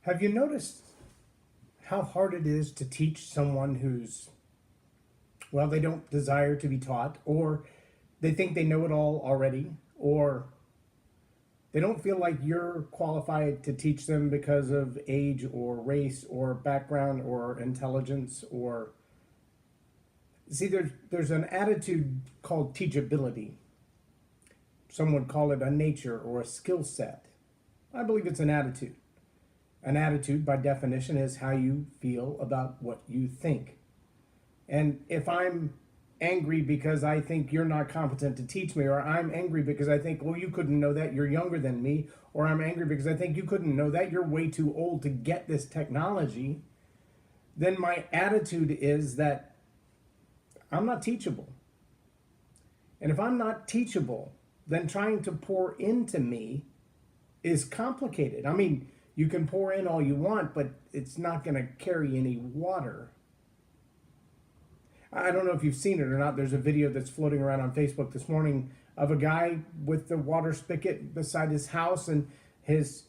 Have you noticed how hard it is to teach someone who's, well, they don't desire to be taught, or they think they know it all already, or they don't feel like you're qualified to teach them because of age or race or background or intelligence or see there's an attitude called teachability. Some would call it a nature or a skill set. I believe it's an attitude. An attitude, by definition, is how you feel about what you think. And if I'm angry because I think you're not competent to teach me, or I'm angry because I think, well, you couldn't know that, you're younger than me, or I'm angry because I think you couldn't know that, you're way too old to get this technology, then my attitude is that I'm not teachable. And if I'm not teachable, then trying to pour into me is complicated. I mean, you can pour in all you want, but it's not going to carry any water. I don't know if you've seen it or not. There's a video that's floating around on Facebook this morning of a guy with the water spigot beside his house, and his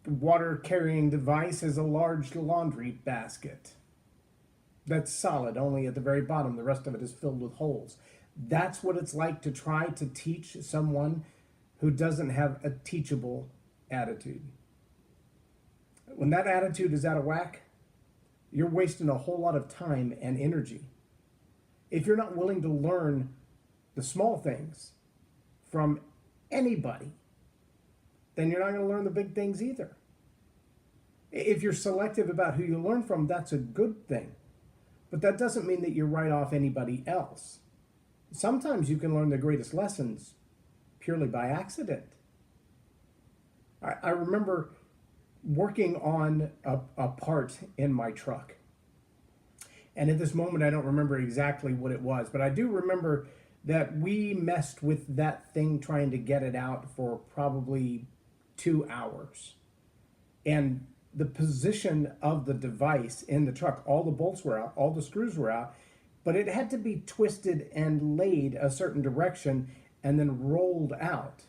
water carrying device is a large laundry basket that's solid, only at the very bottom. The rest of it is filled with holes. That's what it's like to try to teach someone who doesn't have a teachable attitude. When that attitude is out of whack, you're wasting a whole lot of time and energy. If you're not willing to learn the small things from anybody, then you're not going to learn the big things either. If you're selective about who you learn from, that's a good thing. But that doesn't mean that you write off anybody else. Sometimes you can learn the greatest lessons purely by accident. I remember working on a part in my truck. And at this moment, I don't remember exactly what it was, but I do remember that we messed with that thing trying to get it out for probably 2 hours. And the position of the device in the truck, all the bolts were out, all the screws were out, but it had to be twisted and laid a certain direction and then rolled out.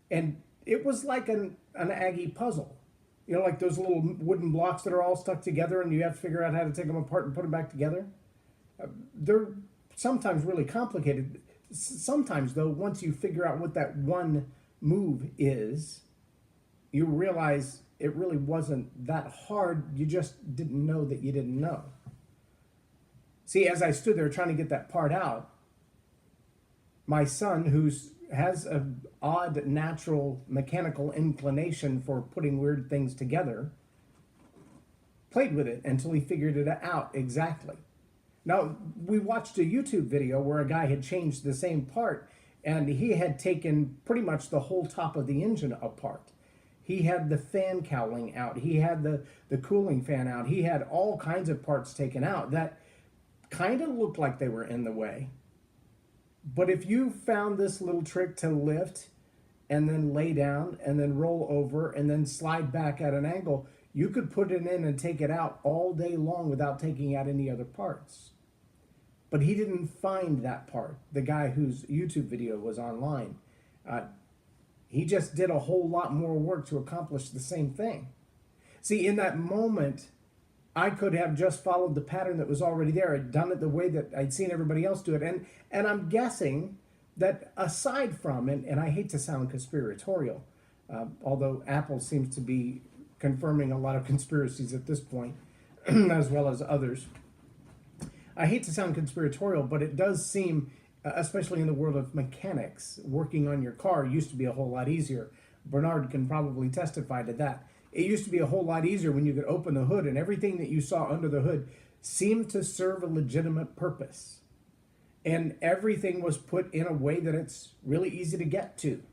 And it was like an Aggie puzzle. You know, like those little wooden blocks that are all stuck together and you have to figure out how to take them apart and put them back together. They're sometimes really complicated. Sometimes, though, once you figure out what that one move is, you realize it really wasn't that hard. You just didn't know that you didn't know. See, as I stood there trying to get that part out, my son, has an odd natural mechanical inclination for putting weird things together, played with it until he figured it out exactly. Now, we watched a YouTube video where a guy had changed the same part, and he had taken pretty much the whole top of the engine apart. He had the fan cowling out. He had the cooling fan out. He had all kinds of parts taken out that kind of looked like they were in the way. But if you found this little trick to lift and then lay down and then roll over and then slide back at an angle, you could put it in and take it out all day long without taking out any other parts. But he didn't find that part, the guy whose YouTube video was online. He just did a whole lot more work to accomplish the same thing. See, in that moment, I could have just followed the pattern that was already there. I'd done it the way that I'd seen everybody else do it. And I'm guessing that aside from, and I hate to sound conspiratorial, although Apple seems to be confirming a lot of conspiracies at this point, as well as others. I hate to sound conspiratorial, but it does seem, especially in the world of mechanics, working on your car used to be a whole lot easier. Bernard can probably testify to that. It used to be a whole lot easier when you could open the hood and everything that you saw under the hood seemed to serve a legitimate purpose. And everything was put in a way that it's really easy to get to.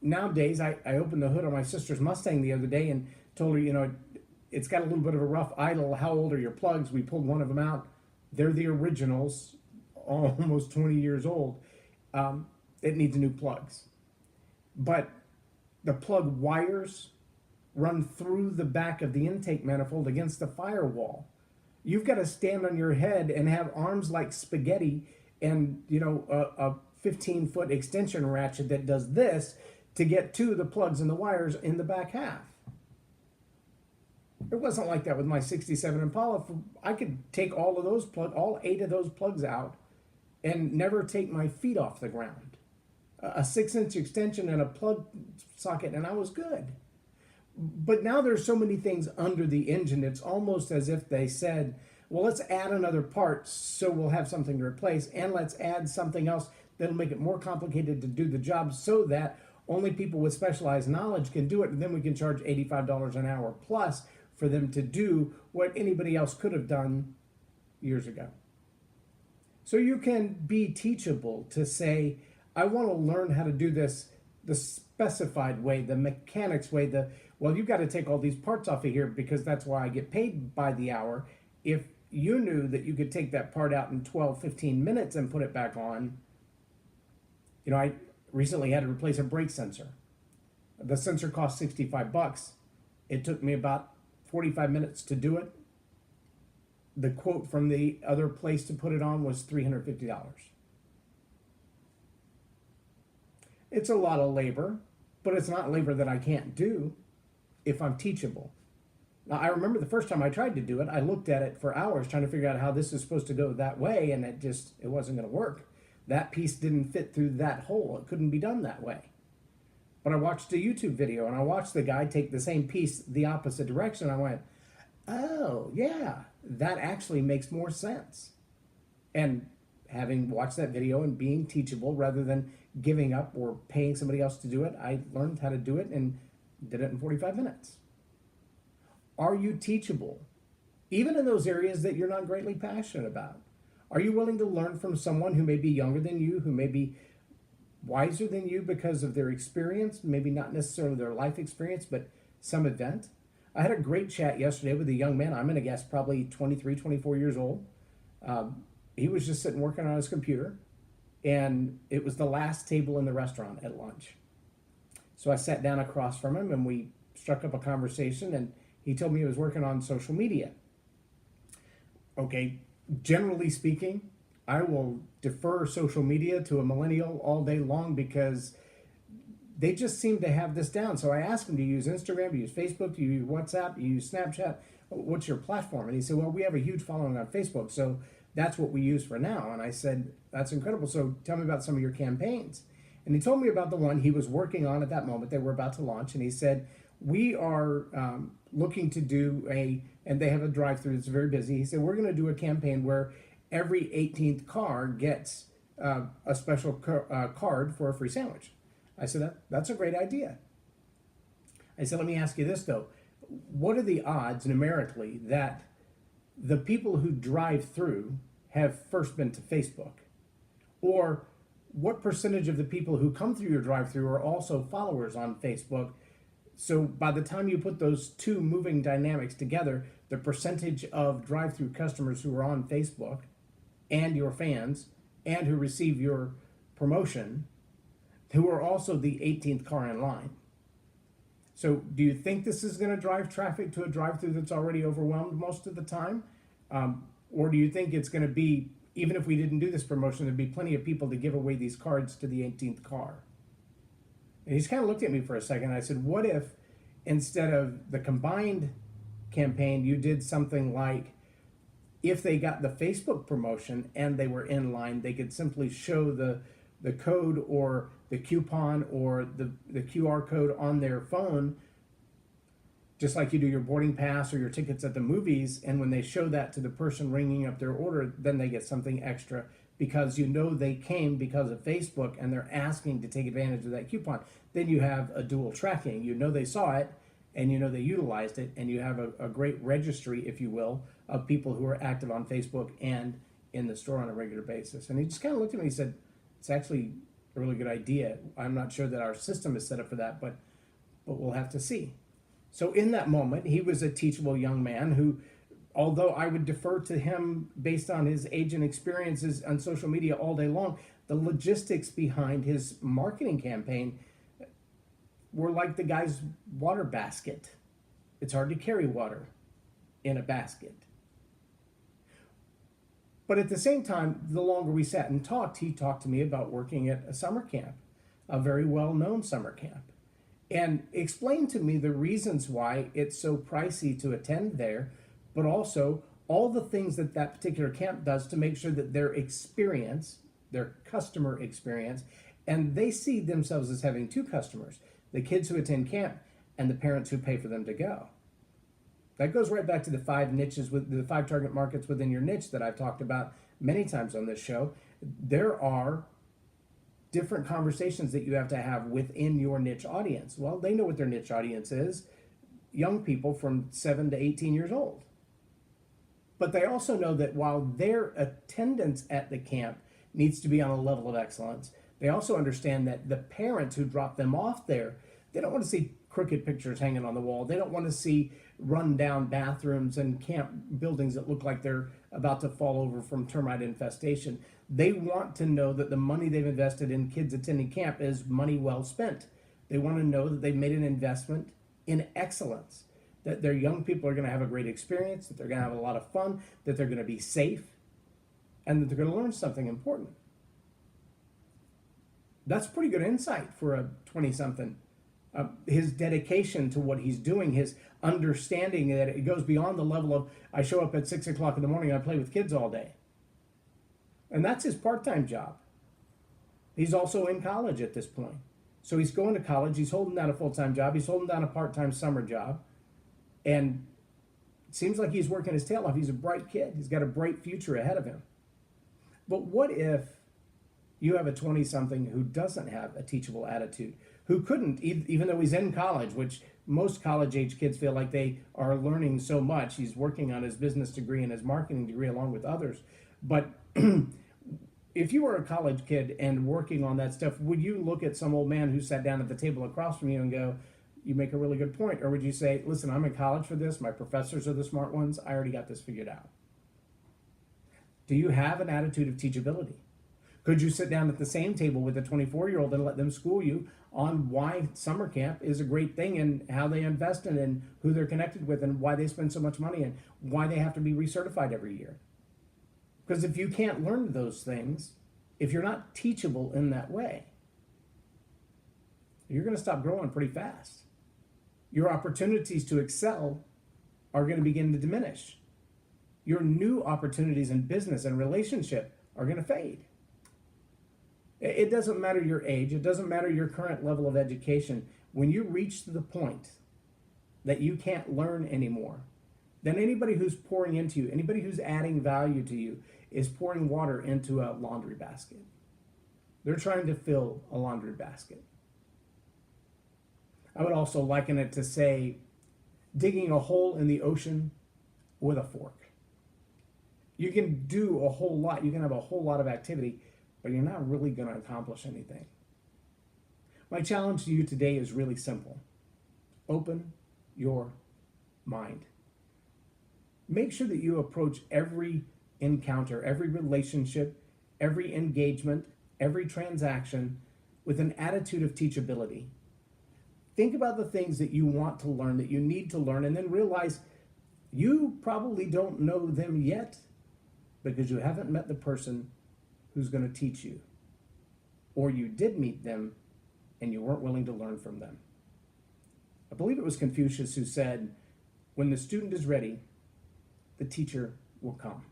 Nowadays, I opened the hood on my sister's Mustang the other day and told her, you know, it's got a little bit of a rough idle. How old are your plugs? We pulled one of them out. They're the originals, almost 20 years old. It needs new plugs. But the plug wires run through the back of the intake manifold against the firewall. You've got to stand on your head and have arms like spaghetti and, you know, a 15-foot extension ratchet that does this to get to the plugs and the wires in the back half. It wasn't like that with my 67 Impala. I could take all 8 of those plugs out and never take my feet off the ground. A 6-inch extension and a plug socket, and I was good. But now there's so many things under the engine, it's almost as if they said, well, let's add another part so we'll have something to replace, and let's add something else that'll make it more complicated to do the job so that only people with specialized knowledge can do it, and then we can charge $85 an hour plus for them to do what anybody else could have done years ago. So you can be teachable to say, I want to learn how to do this the specified way, the mechanics way, well, you've got to take all these parts off of here because that's why I get paid by the hour. If you knew that you could take that part out in 12, 15 minutes and put it back on, I recently had to replace a brake sensor. The sensor cost $65. It took me about 45 minutes to do it. The quote from the other place to put it on was $350. It's a lot of labor, but it's not labor that I can't do if I'm teachable. Now, I remember the first time I tried to do it, I looked at it for hours trying to figure out how this is supposed to go that way, and it wasn't going to work. That piece didn't fit through that hole. It couldn't be done that way. But I watched a YouTube video, and I watched the guy take the same piece the opposite direction. I went, oh, yeah, that actually makes more sense. And having watched that video and being teachable rather than giving up or paying somebody else to do it, I learned how to do it and did it in 45 minutes. Are you teachable? Even in those areas that you're not greatly passionate about. Are you willing to learn from someone who may be younger than you, who may be wiser than you because of their experience, maybe not necessarily their life experience, but some event? I had a great chat yesterday with a young man, I'm going to guess probably 23, 24 years old. He was just sitting working on his computer, and it was the last table in the restaurant at lunch. So I sat down across from him, and we struck up a conversation, and he told me he was working on social media. Okay, generally speaking, I will defer social media to a millennial all day long because they just seem to have this down. So I asked him to use Instagram, to use Facebook, to use WhatsApp, to use Snapchat. What's your platform? And he said, well, we have a huge following on Facebook, so that's what we use for now. And I said, that's incredible. So tell me about some of your campaigns. And he told me about the one he was working on at that moment. They were about to launch. And he said, we are looking to do and they have a drive-through that's very busy. He said, we're going to do a campaign where every 18th car gets a special card for a free sandwich. I said, that's a great idea. I said, let me ask you this, though. What are the odds numerically that the people who drive through have first been to Facebook? Or what percentage of the people who come through your drive-through are also followers on Facebook? So by the time you put those two moving dynamics together, the percentage of drive-through customers who are on Facebook and your fans and who receive your promotion, who are also the 18th car in line. So do you think this is going to drive traffic to a drive-through that's already overwhelmed most of the time? Or do you think it's going to be, even if we didn't do this promotion, there'd be plenty of people to give away these cards to the 18th car? And he's kind of looked at me for a second. I said, what if instead of the combined campaign, you did something like, if they got the Facebook promotion and they were in line, they could simply show the code or the coupon or the QR code on their phone, just like you do your boarding pass or your tickets at the movies. And when they show that to the person ringing up their order, then they get something extra because they came because of Facebook and they're asking to take advantage of that coupon. Then you have a dual tracking. They saw it and they utilized it, and you have a great registry, if you will, of people who are active on Facebook and in the store on a regular basis. And he just kind of looked at me and he said, it's actually a really good idea. I'm not sure that our system is set up for that, but we'll have to see. So in that moment, he was a teachable young man who, although I would defer to him based on his age and experiences on social media all day long, the logistics behind his marketing campaign were like the guy's water basket. It's hard to carry water in a basket. But at the same time, the longer we sat and talked, he talked to me about working at a summer camp, a very well-known summer camp. and explain to me the reasons why it's so pricey to attend there, but also all the things that that particular camp does to make sure that their experience, their customer experience, and they see themselves as having two customers, the kids who attend camp and the parents who pay for them to go. That goes right back to the 5 niches, with the 5 target markets within your niche that I've talked about many times on this show. There are different conversations that you have to have within your niche audience. Well, they know what their niche audience is, young people from 7 to 18 years old. But they also know that while their attendance at the camp needs to be on a level of excellence, they also understand that the parents who drop them off there, they don't want to see crooked pictures hanging on the wall. They don't want to see run down bathrooms and camp buildings that look like they're about to fall over from termite infestation. They want to know that the money they've invested in kids attending camp is money well spent. They want to know that they've made an investment in excellence, that their young people are going to have a great experience, that they're going to have a lot of fun, that they're going to be safe, and that they're going to learn something important. That's pretty good insight for a 20-something. His dedication to what he's doing, his understanding that it goes beyond the level of, I show up at 6 o'clock in the morning, I play with kids all day. And that's his part-time job. He's also in college at this point. So he's going to college, he's holding down a full-time job, he's holding down a part-time summer job, and it seems like he's working his tail off. He's a bright kid. He's got a bright future ahead of him. But what if you have a 20-something who doesn't have a teachable attitude, who couldn't, even though he's in college, which most college-age kids feel like they are learning so much. He's working on his business degree and his marketing degree along with others. But if you were a college kid and working on that stuff, would you look at some old man who sat down at the table across from you and go, you make a really good point? Or would you say, listen, I'm in college for this, my professors are the smart ones, I already got this figured out? Do you have an attitude of teachability? Could you sit down at the same table with a 24-year-old and let them school you on why summer camp is a great thing and how they invest in it and who they're connected with and why they spend so much money and why they have to be recertified every year? Because if you can't learn those things, if you're not teachable in that way, you're going to stop growing pretty fast. Your opportunities to excel are going to begin to diminish. Your new opportunities in business and relationship are going to fade. It doesn't matter your age. It doesn't matter your current level of education. When you reach the point that you can't learn anymore, then anybody who's pouring into you, anybody who's adding value to you, is pouring water into a laundry basket. They're trying to fill a laundry basket. I would also liken it to, say, digging a hole in the ocean with a fork. You can do a whole lot. You can have a whole lot of activity, but you're not really going to accomplish anything. My challenge to you today is really simple. Open your mind. Make sure that you approach every encounter, every relationship, every engagement, every transaction with an attitude of teachability. Think about the things that you want to learn, that you need to learn, and then realize you probably don't know them yet because you haven't met the person who's going to teach you. Or you did meet them and you weren't willing to learn from them. I believe it was Confucius who said, when the student is ready, the teacher will come.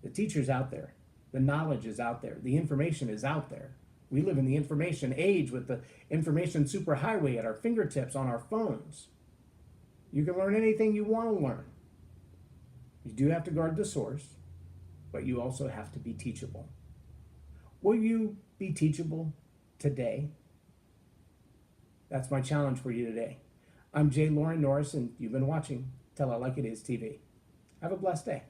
The teacher's out there. The knowledge is out there. The information is out there. We live in the information age with the information superhighway at our fingertips on our phones. You can learn anything you want to learn. You do have to guard the source, but you also have to be teachable. Will you be teachable today? That's my challenge for you today. I'm J Loren Norris, and you've been watching Tell It Like It Is TV. Have a blessed day.